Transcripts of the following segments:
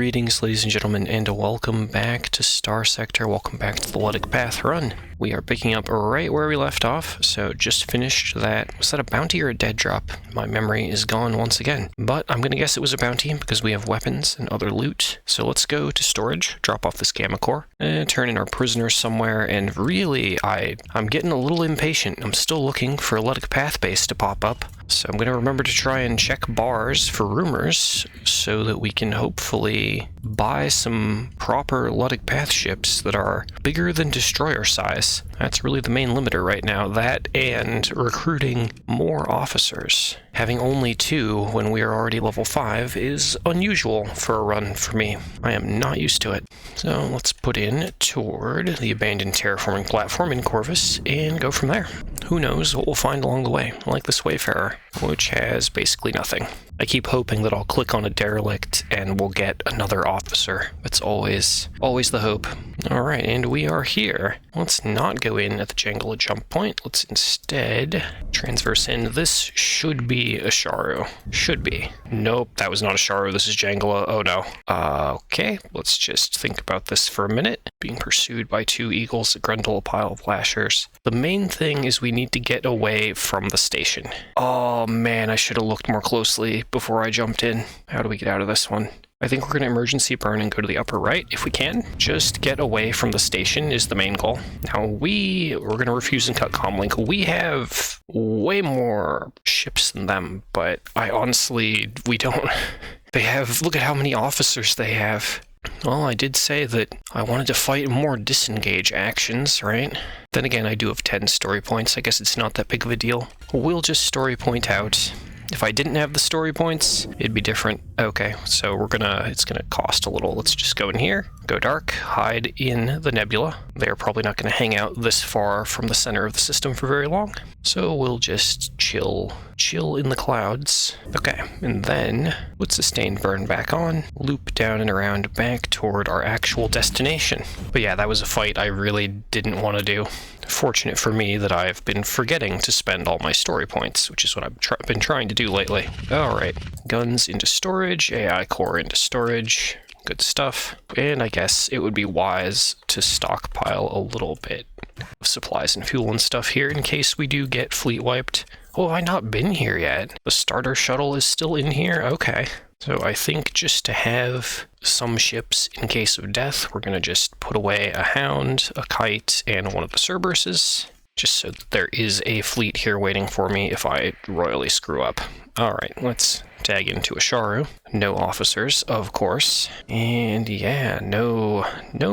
Greetings, ladies and gentlemen, and welcome back to Starsector. Welcome back to the Luddic Path run. We are picking up right where we left off, so just finished that. Was that a bounty or a dead drop? My memory is gone once again, but I'm gonna guess it was a bounty because we have weapons and other loot. So let's go to storage, drop off this gamma core, and turn in our prisoners somewhere, and really, I'm getting a little impatient. I'm still looking for a Luddic Path base to pop up. So I'm going to remember to try and check bars for rumors so that we can hopefully buy some proper Luddic Path ships that are bigger than destroyer size. That's really the main limiter right now. That and recruiting more officers. Having only 2 when we are already level 5 is unusual for a run for me. I am not used to it. So let's put in toward the abandoned terraforming platform in Corvus and go from there. Who knows what we'll find along the way, like this Wayfarer, which has basically nothing. I keep hoping that I'll click on a derelict and we'll get another officer. That's always the hope. Alright, and we are here. Let's not go in at the Jangala jump point. Let's instead transverse in. This should be a Sharu. Should be. Nope, that was not a Sharu. This is Jangala. Oh no. Okay, let's just think about this for a minute. Being pursued by 2 eagles, a Grundle, a pile of lashers. The main thing is we need to get away from the station. Oh man, I should have looked more closely before I jumped in. How do we get out of this one? I think we're going to emergency burn and go to the upper right if we can. Just get away from the station is the main goal. Now we're going to refuse and cut comlink. We have way more ships than them, but we don't. Look at how many officers they have. Well, I did say that I wanted to fight more disengage actions, right? Then again, I do have 10 story points. I guess it's not that big of a deal. We'll just story point out. If I didn't have the story points, it'd be different. Okay, so it's gonna cost a little. Let's just go in here, go dark, hide in the nebula. They're probably not gonna hang out this far from the center of the system for very long. So we'll just chill in the clouds. Okay, and then put sustained burn back on, loop down and around back toward our actual destination. But yeah, that was a fight I really didn't want to do. Fortunate for me that I've been forgetting to spend all my story points, which is what I've been trying to do lately. Alright, guns into storage, AI core into storage, good stuff. And I guess it would be wise to stockpile a little bit of supplies and fuel and stuff here in case we do get fleet wiped. Oh, have I not been here yet? The starter shuttle is still in here? Okay. So I think just to have some ships in case of death, we're going to just put away a Hound, a Kite, and one of the Cerberuses, just so that there is a fleet here waiting for me if I royally screw up. Alright, let's tag into a Sharu. No officers, of course. And yeah, no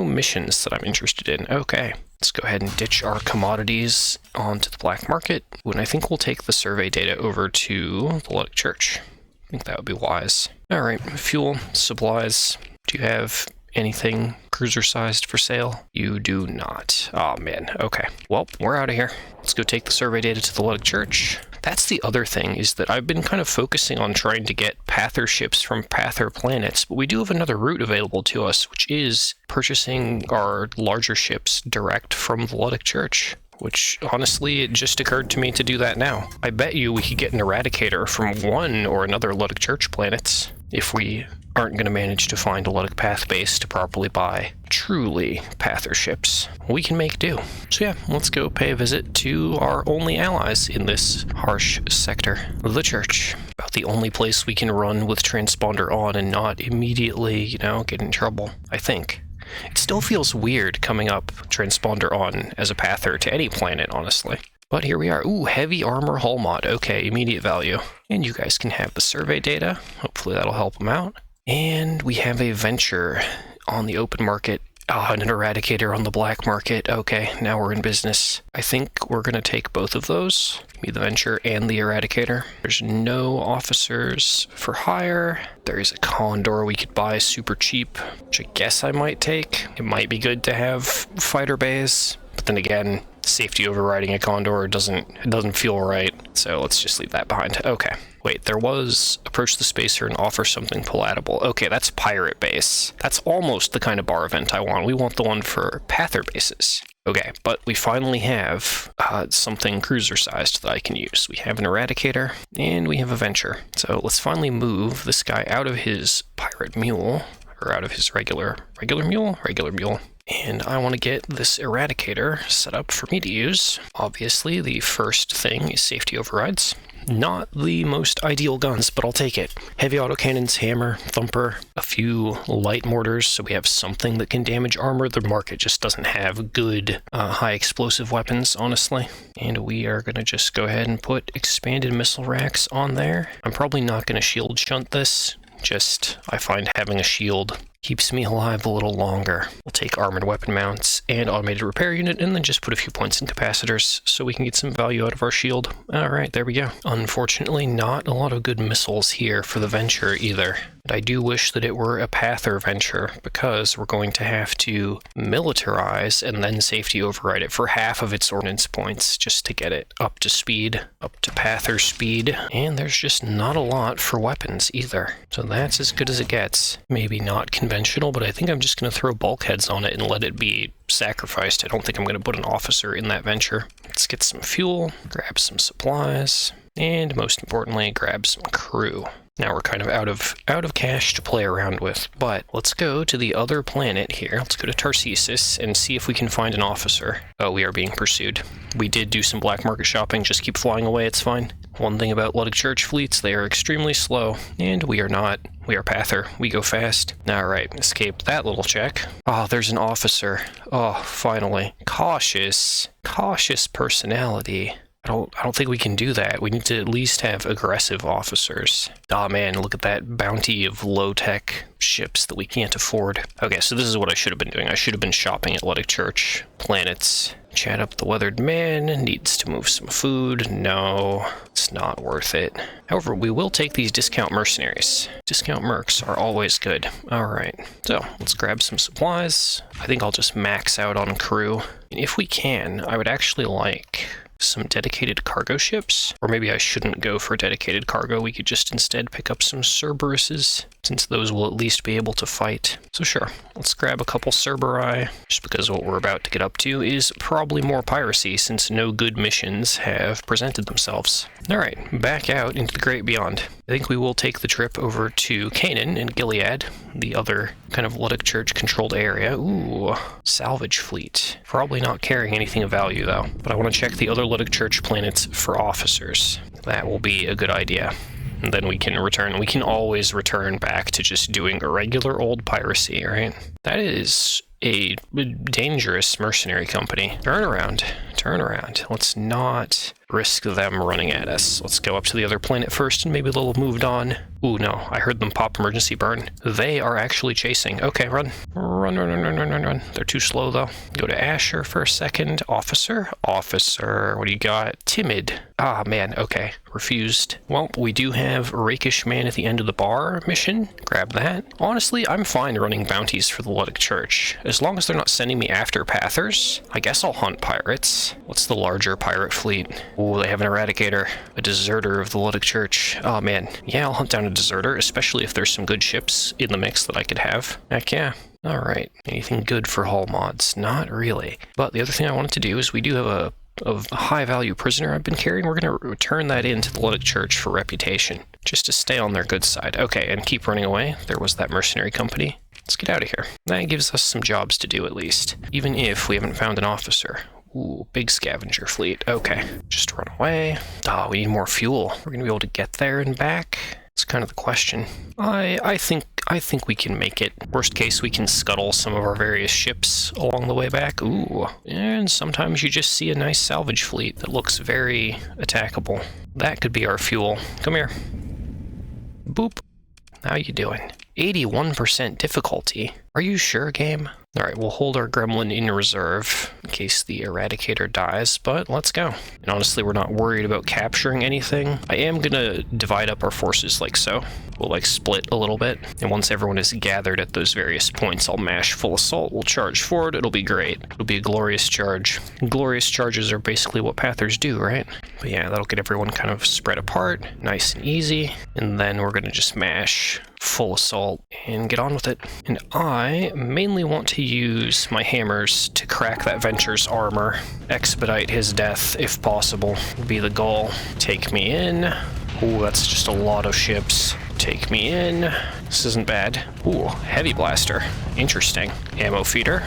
missions that I'm interested in. Okay. Let's go ahead and ditch our commodities onto the black market. And I think we'll take the survey data over to the Luddic Church. I think that would be wise. Alright, fuel, supplies. Do you have anything cruiser-sized for sale? You do not. Oh man, okay. Well, we're out of here. Let's go take the survey data to the Luddic Church. That's the other thing, is that I've been kind of focusing on trying to get Pather ships from Pather planets, but we do have another route available to us, which is purchasing our larger ships direct from the Luddic Church. Which, honestly, it just occurred to me to do that now. I bet you we could get an Eradicator from one or another Luddic Church planets if we aren't going to manage to find a Luddic Path base to properly buy truly Pather ships. We can make do. So yeah, let's go pay a visit to our only allies in this harsh sector, the Church. About the only place we can run with transponder on and not immediately, get in trouble, I think. It still feels weird coming up transponder on as a Pather to any planet, honestly. But here we are. Ooh, heavy armor hull mod. Okay, immediate value. And you guys can have the survey data. Hopefully that'll help them out. And we have a venture on the open market. And an Eradicator on the black market. Okay, now we're in business. I think we're going to take both of those. Be the venture and the Eradicator. There's no officers for hire. There is a Condor we could buy super cheap, which I guess I might take. It might be good to have fighter bays, but then again, safety overriding a Condor doesn't feel right. So let's just leave that behind. Okay. Wait, there was approach the spacer and offer something palatable. Okay, that's pirate base. That's almost the kind of bar event I want. We want the one for Pather bases. Okay, but we finally have something cruiser-sized that I can use. We have an Eradicator, and we have a Venture. So let's finally move this guy out of his pirate mule. or out of his regular mule. And I want to get this Eradicator set up for me to use. Obviously, the first thing is safety overrides. Not the most ideal guns, but I'll take it. Heavy autocannons, hammer, thumper, a few light mortars, so we have something that can damage armor. The market just doesn't have good high explosive weapons, honestly. And we are going to just go ahead and put expanded missile racks on there. I'm probably not going to shield shunt this. Just, I find having a shield keeps me alive a little longer. We'll take armored weapon mounts and automated repair unit, and then just put a few points in capacitors so we can get some value out of our shield. Alright, there we go. Unfortunately, not a lot of good missiles here for the Venture either. But I do wish that it were a Pather Venture, because we're going to have to militarize and then safety override it for half of its ordnance points just to get it up to speed, up to Pather speed. And there's just not a lot for weapons either. So that's as good as it gets. Maybe not conventional, but I think I'm just going to throw bulkheads on it and let it be sacrificed. I don't think I'm going to put an officer in that Venture. Let's get some fuel, grab some supplies, and most importantly, grab some crew. Now we're kind of out of cash to play around with, but let's go to the other planet here. Let's go to Tarcesis and see if we can find an officer. Oh, we are being pursued. We did do some black market shopping. Just keep flying away, it's fine. One thing about Luddic Church fleets, they are extremely slow, and we are not. We are Pather. We go fast. Alright, escape that little check. Oh, there's an officer. Oh, finally. Cautious personality. I don't think we can do that. We need to at least have aggressive officers. Oh man, look at that bounty of low-tech ships that we can't afford. Okay, so this is what I should have been doing. I should have been shopping at Luddic Church. Planets. Chat up the weathered man. Needs to move some food. No, it's not worth it. However, we will take these discount mercenaries. Discount mercs are always good. Alright, so let's grab some supplies. I think I'll just max out on crew. And if we can, I would actually like some dedicated cargo ships, or maybe I shouldn't go for dedicated cargo. We could just instead pick up some Cerberuses, since those will at least be able to fight. So sure, let's grab a couple Cerberi, just because what we're about to get up to is probably more piracy, since no good missions have presented themselves. Alright, back out into the great beyond. I think we will take the trip over to Canaan and Gilead, the other kind of Luddic Church controlled area. Ooh, salvage fleet. Probably not carrying anything of value though, but I want to check the other Luddic Church planets for officers. That will be a good idea. And then we can return. We can always return back to just doing a regular old piracy, right? That is a dangerous mercenary company. Turn around. Let's not risk them running at us. Let's go up to the other planet first, and maybe they'll have moved on. Ooh, no, I heard them pop emergency burn. They are actually chasing. Okay, run. They're too slow, though. Go to Asher for a second. Officer, what do you got? Timid. Ah, man, okay. Refused. Well, we do have Rakish Man at the end of the bar mission. Grab that. Honestly, I'm fine running bounties for the Luddic Church. As long as they're not sending me after Pathers, I guess I'll hunt pirates. What's the larger pirate fleet? Ooh, they have an Eradicator. A deserter of the Luddic Church. Oh, man. Yeah, I'll hunt down a deserter, especially if there's some good ships in the mix that I could have. Heck yeah. Alright. Anything good for hull mods? Not really. But the other thing I wanted to do is we do have a high-value prisoner I've been carrying. We're going to return that into the Luddic Church for reputation, just to stay on their good side. Okay, and keep running away. There was that mercenary company. Let's get out of here. That gives us some jobs to do, at least, even if we haven't found an officer. Ooh, big scavenger fleet. Okay, just run away. Ah, we need more fuel. We're going to be able to get there and back. It's kind of the question. I think we can make it. Worst case, we can scuttle some of our various ships along the way back. Ooh, and sometimes you just see a nice salvage fleet that looks very attackable. That could be our fuel. Come here. Boop. How you doing? 81% difficulty. Are you sure, game? Alright, we'll hold our gremlin in reserve in case the Eradicator dies, but let's go. And honestly, we're not worried about capturing anything. I am gonna divide up our forces like so. We'll split a little bit, and once everyone is gathered at those various points, I'll mash full assault, we'll charge forward, it'll be great. It'll be a glorious charge. Glorious charges are basically what Pathers do, right? But yeah, that'll get everyone kind of spread apart, nice and easy, and then we're gonna just mash full assault and get on with it. And I mainly want to use my hammers to crack that Venture's armor, expedite his death if possible, would be the goal. Take me in. Ooh, that's just a lot of ships. Take me in. This isn't bad. Ooh, heavy blaster. Interesting. Ammo feeder.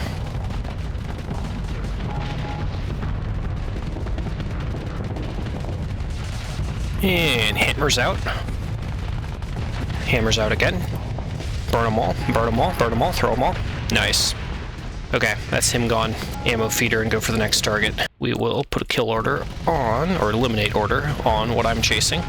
And hammers out. Hammers out again. Burn them all, burn them all, burn them all, throw them all. Nice. Okay, that's him gone. Ammo feeder and go for the next target. We will put a kill order on, or eliminate order on what I'm chasing.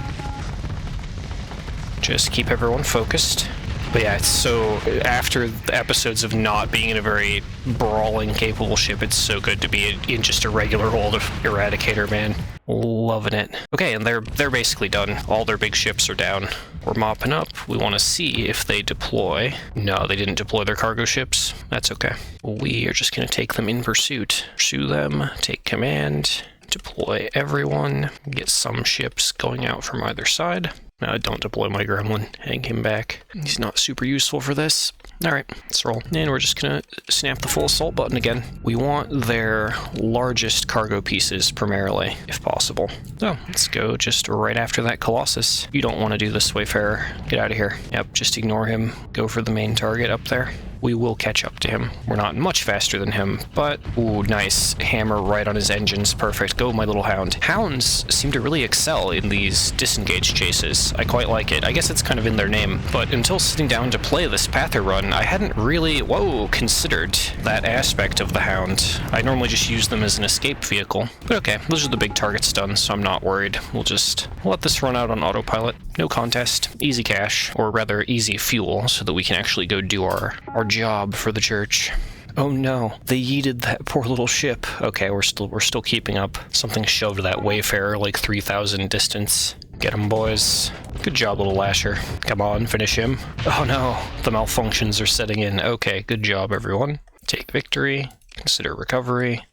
Just keep everyone focused. But yeah, it's so, after the episodes of not being in a very brawling capable ship, it's so good to be in just a regular old Eradicator, man. Loving it. Okay, and they're basically done. All their big ships are down. We're mopping up. We want to see if they deploy. No, they didn't deploy their cargo ships. That's okay. We are just going to take them in pursuit. Pursue them, take command, deploy everyone, get some ships going out from either side. Don't deploy my gremlin. Hang him back. He's not super useful for this. Alright, let's roll. And we're just gonna snap the full assault button again. We want their largest cargo pieces primarily, if possible. So, let's go just right after that Colossus. You don't want to do this, Wayfarer. Get out of here. Yep, just ignore him. Go for the main target up there. We will catch up to him. We're not much faster than him, but ooh, nice. Hammer right on his engines. Perfect. Go, my little hound. Hounds seem to really excel in these disengaged chases. I quite like it. I guess it's kind of in their name, but until sitting down to play this Pather run, I hadn't really, considered that aspect of the hound. I normally just use them as an escape vehicle, but okay, those are the big targets done, so I'm not worried. We'll let this run out on autopilot. No contest. Easy cash, or rather easy fuel, so that we can actually go do our job for the church. Oh no, they yeeted that poor little ship. Okay, we're still keeping up. Something shoved that Wayfarer like 3,000 distance. Get him, boys. Good job, little Lasher. Come on, finish him. Oh no, the malfunctions are setting in. Okay, good job, everyone. Take victory. Consider recovery.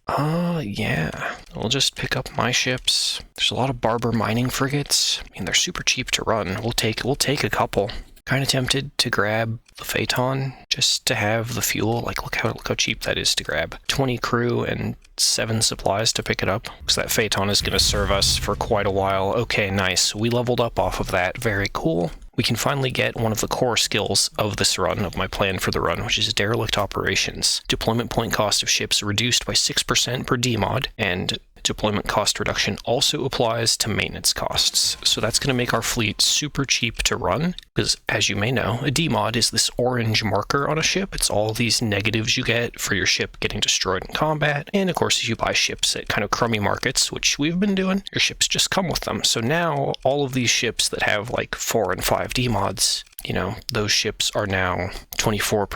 Yeah. We'll just pick up my ships. There's a lot of Barber mining frigates. I mean, they're super cheap to run. We'll take a couple. Kind of tempted to grab the Phaeton just to have the fuel. Like, look how cheap that is to grab. 20 crew and 7 supplies to pick it up. Because that Phaeton is going to serve us for quite a while. Okay, nice. We leveled up off of that. Very cool. We can finally get one of the core skills of this run, of my plan for the run, which is derelict operations. Deployment point cost of ships reduced by 6% per DMOD, and deployment cost reduction also applies to maintenance costs. So that's going to make our fleet super cheap to run, because as you may know, a DMOD is this orange marker on a ship. It's all these negatives you get for your ship getting destroyed in combat. And of course, if you buy ships at kind of crummy markets, which we've been doing, your ships just come with them. So now all of these ships that have like 4 and 5 DMODs, you know, those ships are now 24%,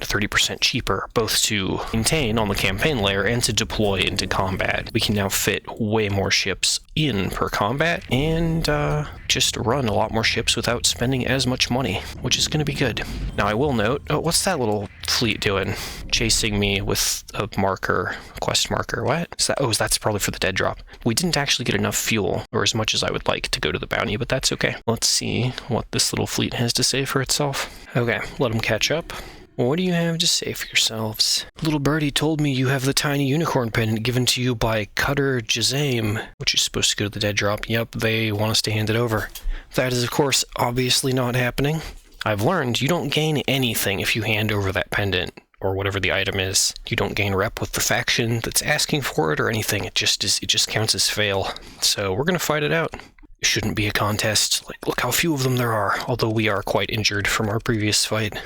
30% cheaper, both to maintain on the campaign layer and to deploy into combat. We can now fit way more ships in per combat and just run a lot more ships without spending as much money, which is going to be good. Now, I will note, what's that little fleet doing? Chasing me with a marker, quest marker. What is that? Oh, that's probably for the dead drop. We didn't actually get enough fuel, or as much as I would like, to go to the bounty, but that's okay. Let's see what this little fleet has to say for itself. Okay, let them catch up. What do you have to say for yourselves? Little birdie told me you have the tiny unicorn pendant given to you by Cutter Jazame, which is supposed to go to the dead drop. Yep, they want us to hand it over. That is, of course, obviously not happening. I've learned you don't gain anything if you hand over that pendant, or whatever the item is. You don't gain rep with the faction that's asking for it or anything. It just counts as fail. So we're gonna fight it out. It shouldn't be a contest. Like, look how few of them there are, although we are quite injured from our previous fight.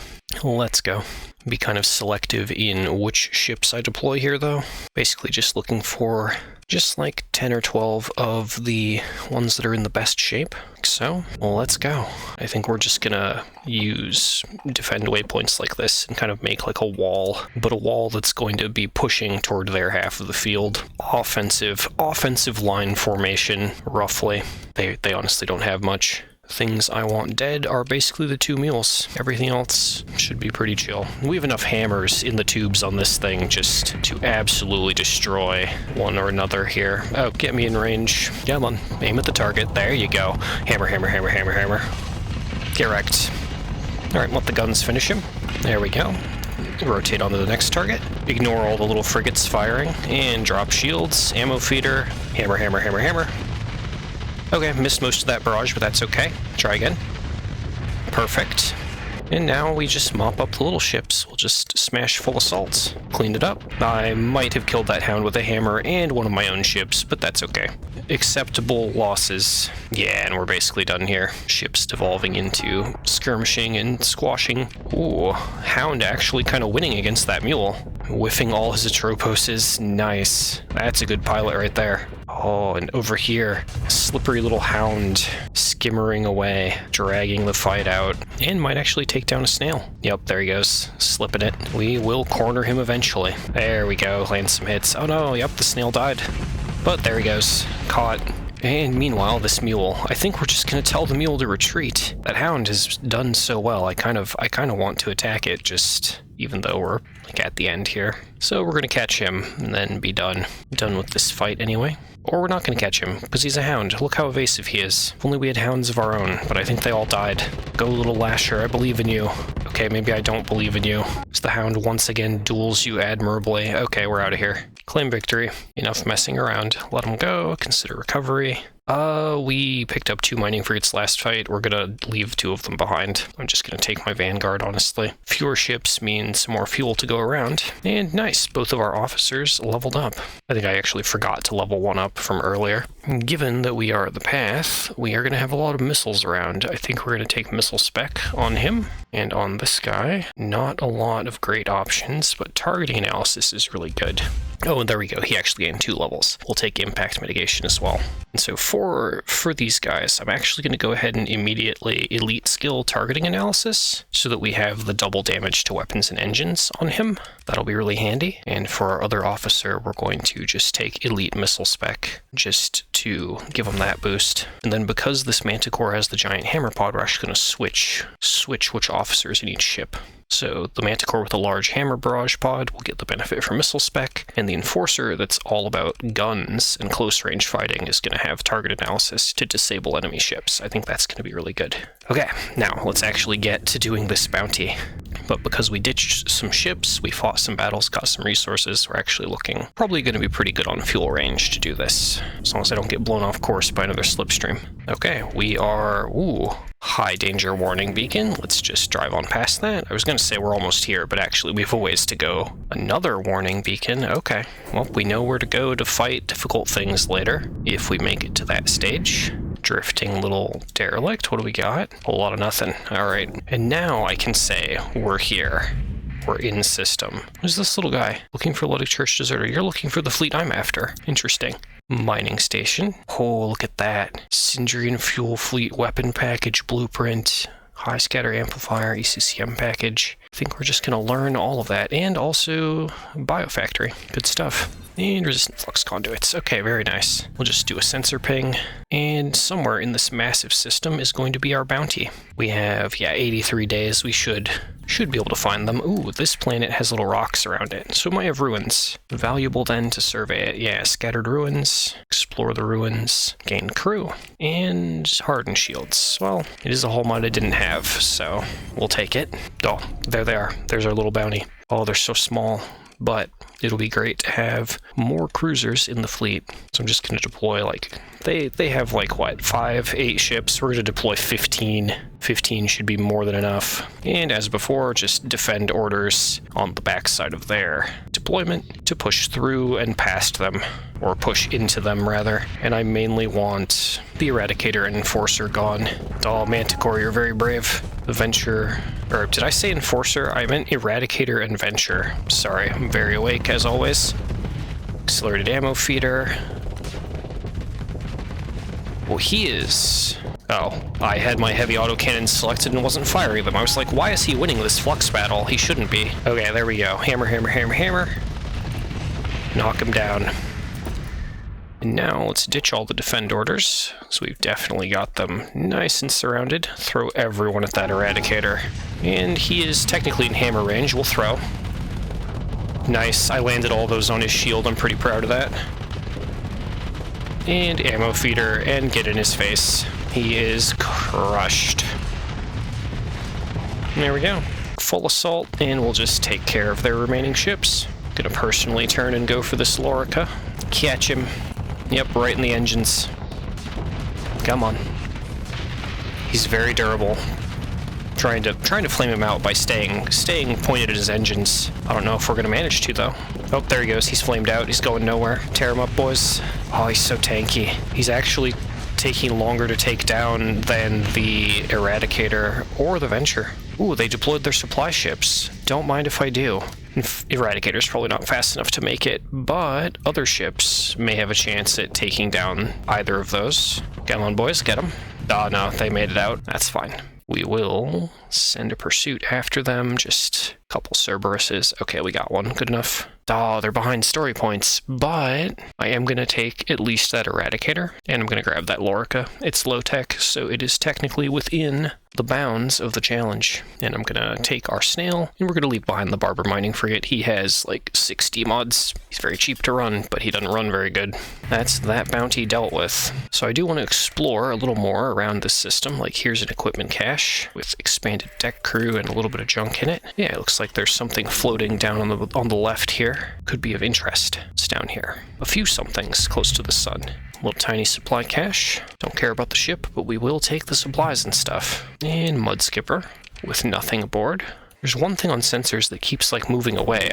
Let's go. Be kind of selective in which ships I deploy here, though. Basically just looking for just like 10 or 12 of the ones that are in the best shape. So, well, let's go. I think we're just gonna use defend waypoints like this and kind of make like a wall, but a wall that's going to be pushing toward their half of the field. Offensive line formation, roughly. They honestly don't have much. Things I want dead are basically the 2 mules. Everything else should be pretty chill. We have enough hammers in the tubes on this thing just to absolutely destroy one or another here. Oh, get me in range. Come on, aim at the target. There you go. Hammer, hammer, hammer, hammer, hammer. Get wrecked. Alright, let the guns finish him. There we go. Rotate onto the next target. Ignore all the little frigates firing. And drop shields. Ammo feeder. Hammer, hammer, hammer, hammer. Okay, missed most of that barrage, but that's okay. Try again. Perfect. And now we just mop up the little ships. We'll just smash full assaults. Cleaned it up. I might have killed that hound with a hammer and one of my own ships, but that's okay. Acceptable losses. Yeah, and we're basically done here. Ships devolving into skirmishing and squashing. Ooh, hound actually kind of winning against that mule. Whiffing all his Atroposes. Nice. That's a good pilot right there. Oh, and over here, slippery little hound skimmering away, dragging the fight out, and might actually take down a snail. Yep, there he goes, slipping it. We will corner him eventually. There we go, land some hits. Oh no, yep, the snail died. But there he goes, caught. And meanwhile, this mule, I think we're just gonna tell the mule to retreat. That hound has done so well, I kind of want to attack it, just even though we're like at the end here. So we're gonna catch him and then be done. Done with this fight anyway. Or we're not gonna catch him, because he's a hound. Look how evasive he is. If only we had hounds of our own, but I think they all died. Go, little Lasher, I believe in you. Okay, maybe I don't believe in you. As the hound once again duels you admirably. Okay, we're out of here. Claim victory. Enough messing around. Let him go. Consider recovery. We picked up 2 mining fruits last fight. We're gonna leave 2 of them behind. I'm just gonna take my Vanguard, honestly. Fewer ships means more fuel to go around. And nice, both of our officers leveled up. I think I actually forgot to level 1 up from earlier. Given that we are at the path, we are gonna have a lot of missiles around. I think we're gonna take missile spec on him. And on this guy, not a lot of great options, but targeting analysis is really good. Oh, and there we go. He actually gained 2 levels. We'll take impact mitigation as well. And so for these guys, I'm actually going to go ahead and immediately elite skill targeting analysis so that we have the double damage to weapons and engines on him. That'll be really handy. And for our other officer, we're going to just take elite missile spec just to give him that boost. And then because this Manticore has the giant hammer pod, we're actually going to switch which officers in each ship. So the Manticore with a large hammer barrage pod will get the benefit from missile spec, and the Enforcer that's all about guns and close range fighting is going to have target analysis to disable enemy ships. I think that's going to be really good. Okay, now let's actually get to doing this bounty. But because we ditched some ships, we fought some battles, got some resources, we're actually looking probably going to be pretty good on fuel range to do this, as long as I don't get blown off course by another slipstream. Okay, we are, high danger warning beacon. Let's just drive on past that. I was going to say we're almost here, but actually we have a ways to go. Another warning beacon. Okay, well, we know where to go to fight difficult things later, if we make it to that stage. Drifting little derelict. What do we got? A whole lot of nothing. All right, and now I can say we're here. We're in system. Who's this little guy? Looking for Luddic Church Deserter. You're looking for the fleet I'm after. Interesting. Mining station. Oh, look at that. Syndrian fuel fleet weapon package blueprint. High scatter amplifier, ECCM package. I think we're just going to learn all of that. And also biofactory. Good stuff. And resistant flux conduits. Okay, very nice. We'll just do a sensor ping. And somewhere in this massive system is going to be our bounty. We have, 83 days. We should be able to find them. Ooh, this planet has little rocks around it, so it might have ruins. Valuable then to survey it. Yeah, scattered ruins, explore the ruins, gain crew, and hardened shields. Well, it is a hull mod I didn't have, so we'll take it. Oh, there they are. There's our little bounty. Oh, they're so small, but it'll be great to have more cruisers in the fleet. So I'm just going to deploy, they have, what, 5, 8 ships. We're going to deploy 15. 15 should be more than enough. And as before, just defend orders on the backside of their deployment to push through and past them, or push into them, rather. And I mainly want the Eradicator and Enforcer gone. Oh, Manticore, you're very brave. The Venture, or did I say Enforcer? I meant Eradicator and Venture. Sorry, I'm very awake as always. Accelerated ammo feeder. Well, he is... Oh, I had my heavy autocannon selected and wasn't firing them. I was like, why is he winning this flux battle? He shouldn't be. Okay, there we go. Hammer, hammer, hammer, hammer. Knock him down. And now let's ditch all the defend orders. So we've definitely got them nice and surrounded. Throw everyone at that Eradicator. And he is technically in hammer range. We'll throw. Nice. I landed all those on his shield. I'm pretty proud of that. And ammo feeder, and get in his face. He is crushed. And there we go. Full assault, and we'll just take care of their remaining ships. Gonna personally turn and go for this Lorica. Catch him. Yep, right in the engines. Come on. He's very durable. Trying to flame him out by staying pointed at his engines. I don't know if we're gonna manage to though. Oh, there he goes. He's flamed out. He's going nowhere. Tear him up, boys. Oh, he's so tanky. He's actually taking longer to take down than the Eradicator or the Venture. Ooh, they deployed their supply ships. Don't mind if I do. Eradicator's probably not fast enough to make it, but other ships may have a chance at taking down either of those. Come on, boys, get them. Oh, no, they made it out. That's fine. We will send a pursuit after them. Just a couple Cerberuses. Okay, we got one. Good enough. Oh, they're behind story points, but I am going to take at least that Eradicator, and I'm going to grab that Lorica. It's low tech, so it is technically within the bounds of the challenge. And I'm going to take our Snail, and we're going to leave behind the Barber Mining Frigate. He has like 60 mods. He's very cheap to run, but he doesn't run very good. That's that bounty dealt with. So I do want to explore a little more around this system. Like, here's an equipment cache with expanded deck crew and a little bit of junk in it. Yeah, it looks like there's something floating down on the left here. Could be of interest. It's down here. A few somethings close to the sun. Little tiny supply cache. Don't care about the ship, but we will take the supplies and stuff. And Mud Skipper with nothing aboard. There's one thing on sensors that keeps like moving away.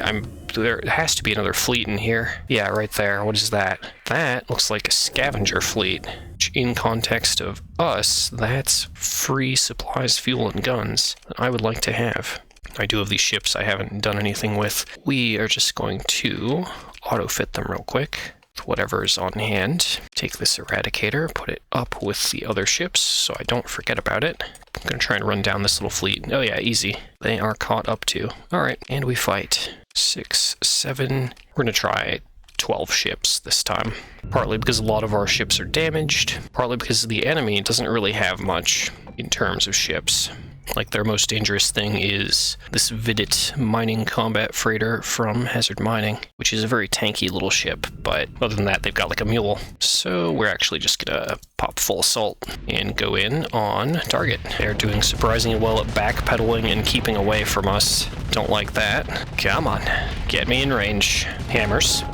There has to be another fleet in here. Yeah, right there. What is that? That looks like a scavenger fleet. Which in context of us, that's free supplies, fuel, and guns that I would like to have. I do have these ships I haven't done anything with. We are just going to auto-fit them real quick with whatever is on hand. Take this Eradicator, put it up with the other ships so I don't forget about it. I'm going to try and run down this little fleet. Oh yeah, easy. They are caught up to. Alright, and we fight. 6, 7. We're going to try 12 ships this time. Partly because a lot of our ships are damaged, partly because the enemy doesn't really have much in terms of ships. Like, their most dangerous thing is this Vidit mining combat freighter from Hazard Mining, which is a very tanky little ship, but other than that, they've got like a mule. So we're actually just gonna pop full assault and go in on target. They're doing surprisingly well at backpedaling and keeping away from us. Don't like that. Come on, get me in range. Hammers.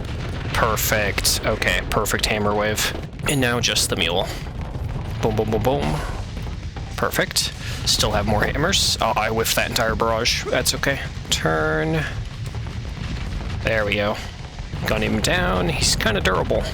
Perfect. Okay, perfect hammer wave. And now just the mule. Boom, boom, boom, boom. Perfect. Still have more hammers. Oh, I whiffed that entire barrage. That's okay. Turn. There we go. Gun him down. He's kind of durable.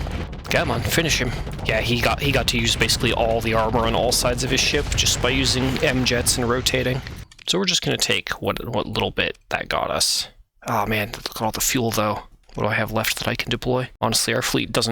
Come on, finish him. Yeah, he got to use basically all the armor on all sides of his ship just by using M-jets and rotating. So we're just going to take what little bit that got us. Oh man, look at all the fuel though. What do I have left that I can deploy? Honestly, our fleet is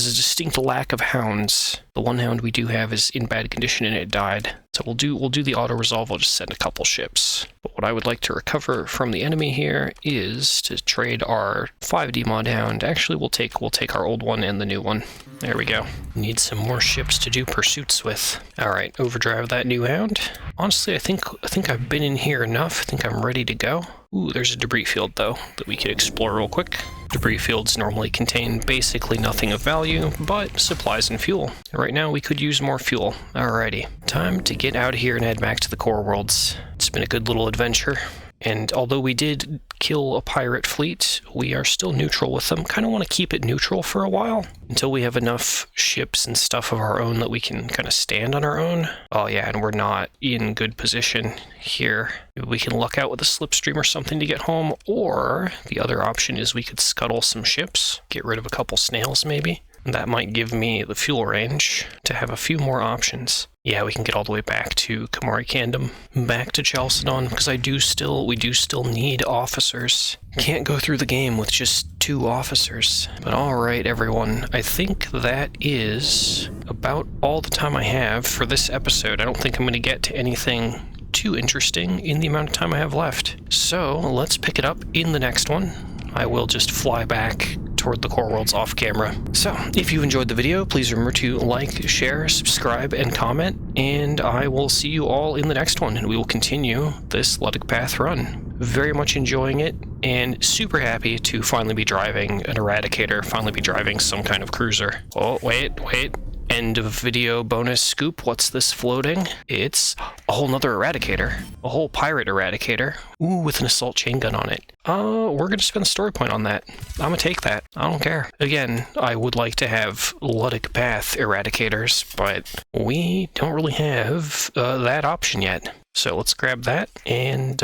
a distinct lack of hounds. The one hound we do have is in bad condition and it died. So we'll do the auto resolve. I'll just send a couple ships. But what I would like to recover from the enemy here is to trade our 5D mod hound. Actually, we'll take our old one and the new one. There we go. Need some more ships to do pursuits with. All right, overdrive that new hound. Honestly, I think I've been in here enough. I think I'm ready to go. Ooh, there's a debris field though that we could explore real quick. Debris fields normally contain basically nothing of value, but supplies and fuel. Right now we could use more fuel. Alrighty, time to get out of here and head back to the core worlds. It's been a good little adventure. And although we did kill a pirate fleet, we are still neutral with them. Kind of want to keep it neutral for a while until we have enough ships and stuff of our own that we can kind of stand on our own. Oh yeah, and we're not in good position here. Maybe we can luck out with a slipstream or something to get home, or the other option is we could scuttle some ships, get rid of a couple snails maybe. That might give me the fuel range to have a few more options. Yeah, we can get all the way back to Kamari Kandom, back to Chalcedon, because we do still need officers. Can't go through the game with just 2 officers. But alright, everyone, I think that is about all the time I have for this episode. I don't think I'm going to get to anything too interesting in the amount of time I have left. So, let's pick it up in the next one. I will just fly back toward the core worlds off camera. So, if you enjoyed the video, please remember to like, share, subscribe, and comment, and I will see you all in the next one, and we will continue this Luddic Path run. Very much enjoying it, and super happy to finally be driving an Eradicator, finally be driving some kind of cruiser. Oh, wait. End of video bonus scoop. What's this floating? It's a whole nother Eradicator. A whole pirate Eradicator. Ooh, with an assault chain gun on it. We're gonna spend a story point on that. I'm gonna take that. I don't care. Again, I would like to have Luddic Path Eradicators, but we don't really have that option yet. So let's grab that, and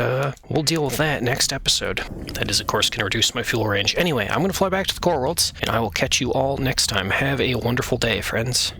we'll deal with that next episode. That is, of course, going to reduce my fuel range. Anyway, I'm going to fly back to the core worlds, and I will catch you all next time. Have a wonderful day, friends.